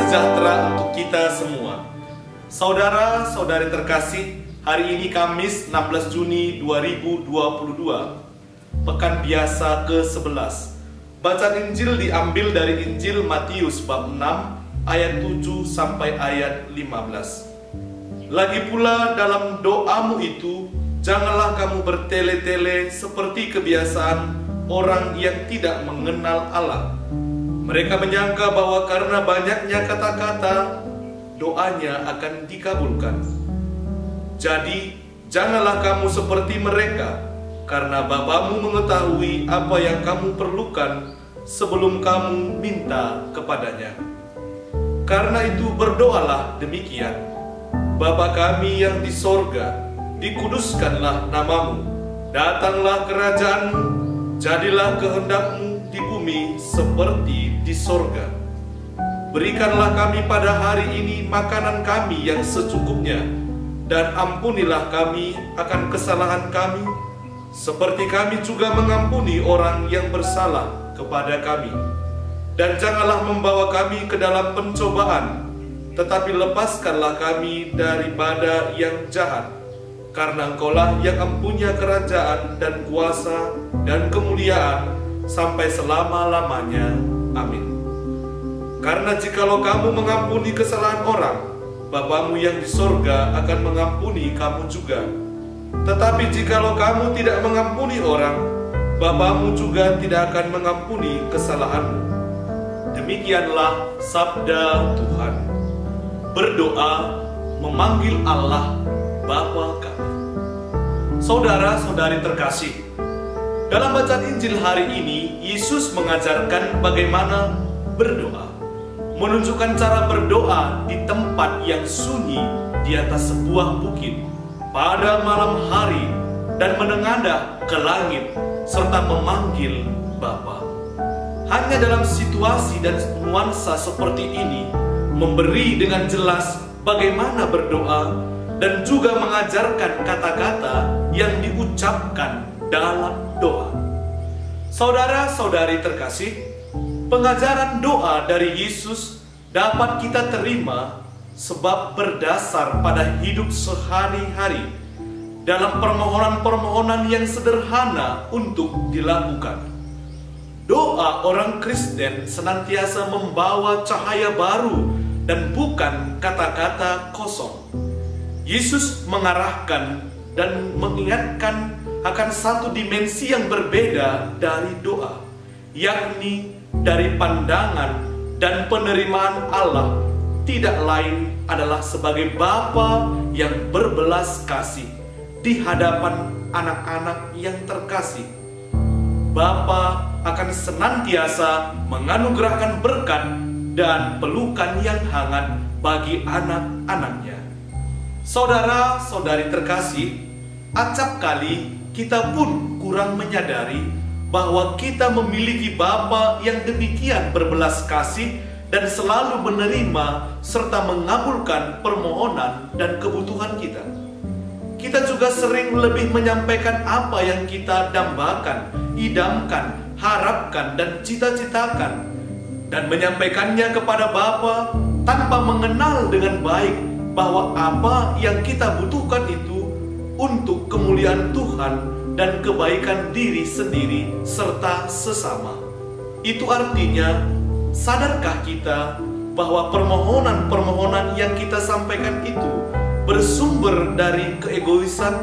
sejahtera untuk kita semua. Saudara-saudari terkasih, hari ini Kamis 16 Juni 2022, Pekan Biasa ke-11. Bacaan Injil diambil dari Injil Matius bab 6 ayat 7 sampai ayat 15. Lagi pula dalam doamu itu, janganlah kamu bertele-tele seperti kebiasaan orang yang tidak mengenal Allah. Mereka menyangka bahwa karena banyaknya kata-kata, doanya akan dikabulkan. Jadi, janganlah kamu seperti mereka, karena Bapamu mengetahui apa yang kamu perlukan sebelum kamu minta kepadanya. Karena itu berdoalah demikian: Bapa kami yang di sorga, dikuduskanlah namamu, datanglah kerajaanmu, jadilah kehendakmu di bumi seperti di sorga. Berikanlah kami pada hari ini makanan kami yang secukupnya, dan ampunilah kami akan kesalahan kami, seperti kami juga mengampuni orang yang bersalah kepada kami. Dan janganlah membawa kami ke dalam pencobaan, tetapi lepaskanlah kami daripada yang jahat. Karena Engkaulah yang mempunyai kerajaan dan kuasa dan kemuliaan sampai selama-lamanya. Amin. Karena jikalau kamu mengampuni kesalahan orang, Bapamu yang di sorga akan mengampuni kamu juga. Tetapi jikalau kamu tidak mengampuni orang, Bapamu juga tidak akan mengampuni kesalahanmu. Demikianlah sabda Tuhan. Berdoa memanggil Allah Bapa kami. Saudara-saudari terkasih, dalam bacaan Injil hari ini, Yesus mengajarkan bagaimana berdoa, menunjukkan cara berdoa di tempat yang sunyi di atas sebuah bukit pada malam hari dan menengadah ke langit serta memanggil Bapa. Hanya dalam situasi dan nuansa seperti ini memberi dengan jelas bagaimana berdoa dan juga mengajarkan kata-kata yang diucapkan dalam doa. Saudara-saudari terkasih, pengajaran doa dari Yesus dapat kita terima sebab berdasar pada hidup sehari-hari dalam permohonan-permohonan yang sederhana untuk dilakukan. Doa orang Kristen senantiasa membawa cahaya baru dan bukan kata-kata kosong. Yesus mengarahkan dan mengingatkan akan satu dimensi yang berbeda dari doa, yakni dari pandangan dan penerimaan Allah tidak lain adalah sebagai Bapa yang berbelas kasih di hadapan anak-anak yang terkasih. Bapa akan senantiasa menganugerahkan berkat dan pelukan yang hangat bagi anak-anaknya. Saudara-saudari terkasih, acap kali kita pun kurang menyadari bahwa kita memiliki Bapa yang demikian berbelas kasih dan selalu menerima serta mengabulkan permohonan dan kebutuhan kita. Kita juga sering lebih menyampaikan apa yang kita dambakan, idamkan, harapkan, dan cita-citakan, dan menyampaikannya kepada Bapa tanpa mengenal dengan baik bahwa apa yang kita butuhkan itu untuk kemuliaan Tuhan dan kebaikan diri sendiri serta sesama. Itu artinya, sadarkah kita bahwa permohonan-permohonan yang kita sampaikan itu bersumber dari keegoisan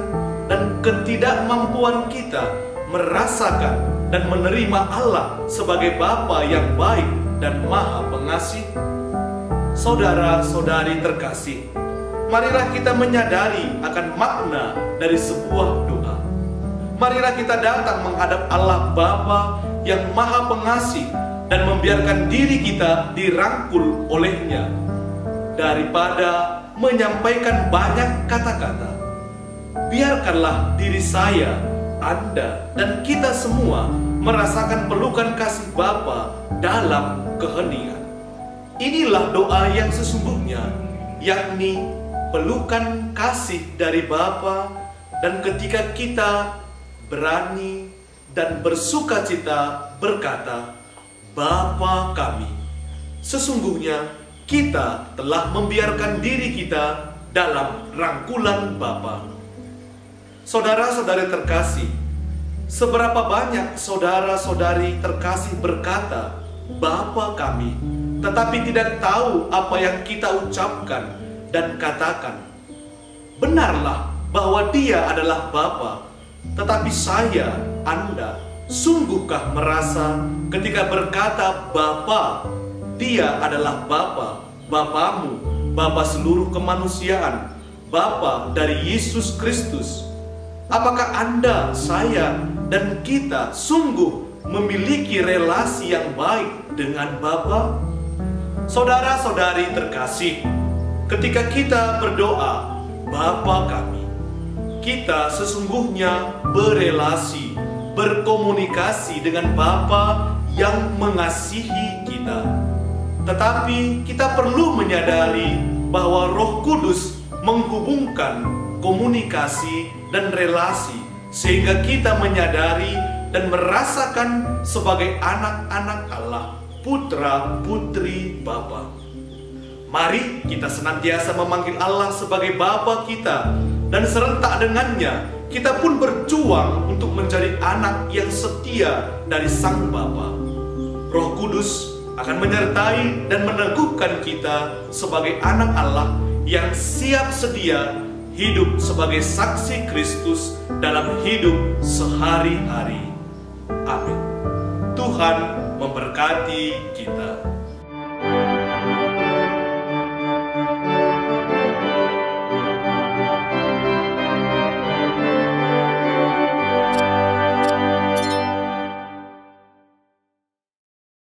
dan ketidakmampuan kita merasakan dan menerima Allah sebagai Bapa yang baik dan Maha Pengasih? Saudara-saudari terkasih, marilah kita menyadari akan makna dari sebuah doa. Marilah kita datang menghadap Allah Bapa yang Maha Pengasih dan membiarkan diri kita dirangkul olehnya. Daripada menyampaikan banyak kata-kata, biarkanlah diri saya, Anda, dan kita semua merasakan pelukan kasih Bapa dalam keheningan. Inilah doa yang sesungguhnya, yakni pelukan kasih dari Bapa, dan ketika kita berani dan bersukacita berkata, Bapa kami, sesungguhnya kita telah membiarkan diri kita dalam rangkulan Bapa. Saudara-saudari terkasih, seberapa banyak saudara-saudari terkasih berkata, "Bapa kami," tetapi tidak tahu apa yang kita ucapkan dan katakan. Benarlah bahwa Dia adalah Bapa, tetapi saya, Anda, sungguhkah merasa ketika berkata Bapa, Dia adalah Bapa, Bapamu, Bapa seluruh kemanusiaan, Bapa dari Yesus Kristus? Apakah Anda, saya, dan kita sungguh memiliki relasi yang baik dengan Bapa? Saudara-saudari terkasih, ketika kita berdoa, Bapa kami, kita sesungguhnya berelasi, berkomunikasi dengan Bapa yang mengasihi kita. Tetapi kita perlu menyadari bahwa Roh Kudus menghubungkan komunikasi dan relasi, sehingga kita menyadari dan merasakan sebagai anak-anak Allah, putra-putri Bapa. Mari kita senantiasa memanggil Allah sebagai Bapa kita, dan serentak dengannya kita pun berjuang untuk menjadi anak yang setia dari Sang Bapa. Roh Kudus akan menyertai dan meneguhkan kita sebagai anak Allah yang siap sedia hidup sebagai saksi Kristus dalam hidup sehari-hari. Amin. Tuhan memberkati kita.